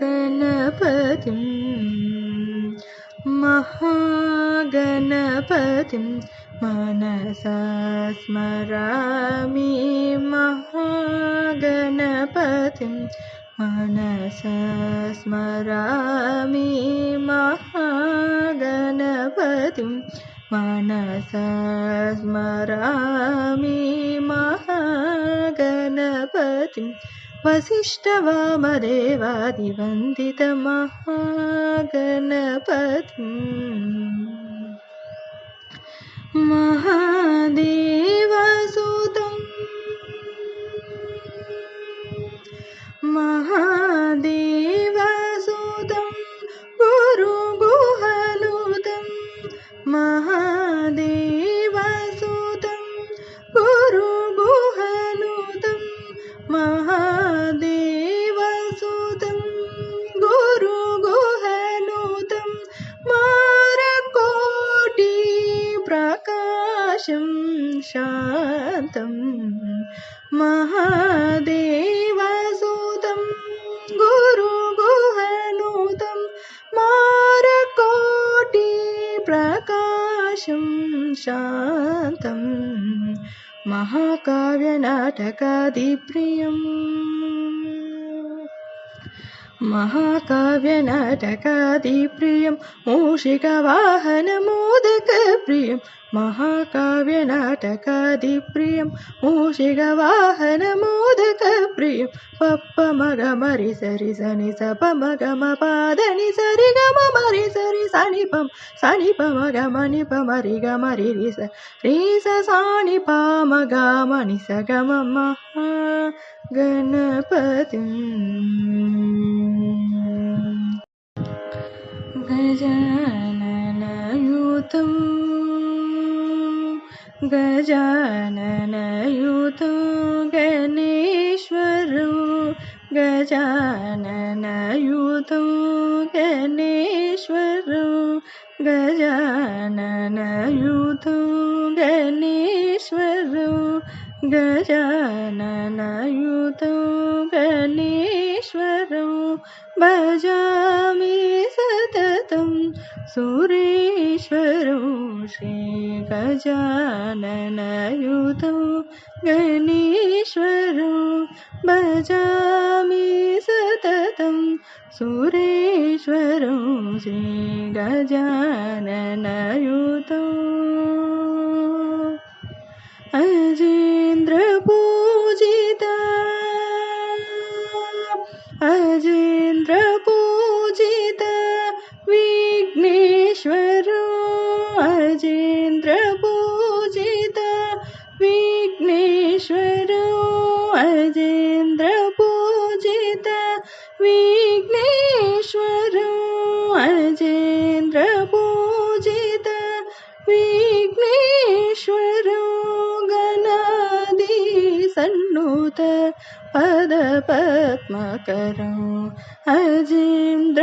महागणपतिं महागणपतिं मनसा स्मरामि महागणपतिं मनसा स्मरामि महागणपतिं मनसा स्मरामि महागणपतिं वसिष्ठवामदेवादिवन्दितमहागणपतिम् महादेवसुतं महादेवसुतं गुरुगुहनुतं महादेवसुतं गुरुगुहनुतं महादेवसुतं गुरुगुहनुतं मारकोटि प्रकाशं शान्तं महादेवसुतं गुरुगुहनुतं मारकोटि प्रकाशं शान्तं महाकाव्यनाटकादिप्रियम् महाकाव्यनाटकादिप्रियं मूषिकवाहनमोदकप्रियं महाकाव्यनाटकादिप्रियं मूषिकवाहनमोदकप्रियं पप्पमगमरि सरि सनि सपमगमपाదని సరి గమ మరి సరి సని పమ సని పమగమని పమరి గమరి రి స సాని పమగమని సగమ మహాగణపతిం गजाननयुतं गजाननयुतं गणेश्वरं गजाननयुतं गणेश्वरं गजाननयुतं गणेश्वरं गजाननयुतं गणेश्वरं भजामि सततं सुरेश्वरं श्रीगजाननयुतं गणेश्वरं भजामि सततं सुरेश्वरं श्रीगजाननयुतम् अजेन्द्रपूजिता अजेन्द्रपूजिता विघ्नेश्वरो अजेन्द्रपूजिता विघ्नेश्वरो अजेन्द्रपूजिता विघ्नेश्वरो अजेन्द्रपूजिता विघ्नेश्वरो गणादि सन्नुत पदपद्मकरं अजेन्द्रपूजिता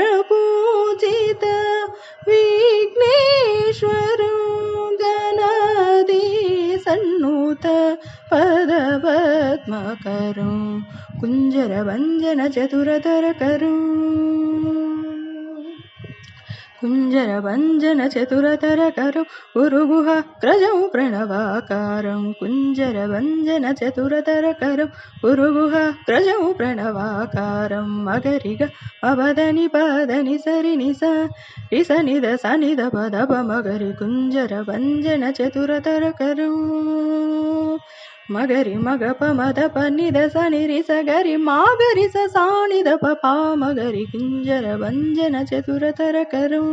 विघ्नेश्वरो गणादि सन्नुत पदपद्मकरं कुञ्जरभञ्जनचतुरतरकरं कुञ्जरभञ्जनचतुरतरकरं गुरुगुहाग्रजं प्रणवाकारं कुञ्जरभञ्जनचतुरतरकरं गुरुगुहाग्रजं प्रणवाकारं मगरिग अवदनि पदनि सरि निस रिस निद सनिद पद मगरि कुञ्जरभञ्जनचतुरतरकरं मगरि मग पमद पनिद सनि रिस गरि मागरि स सानिद पपा मगरि कुञ्जरभञ्जनचतुरतरकरं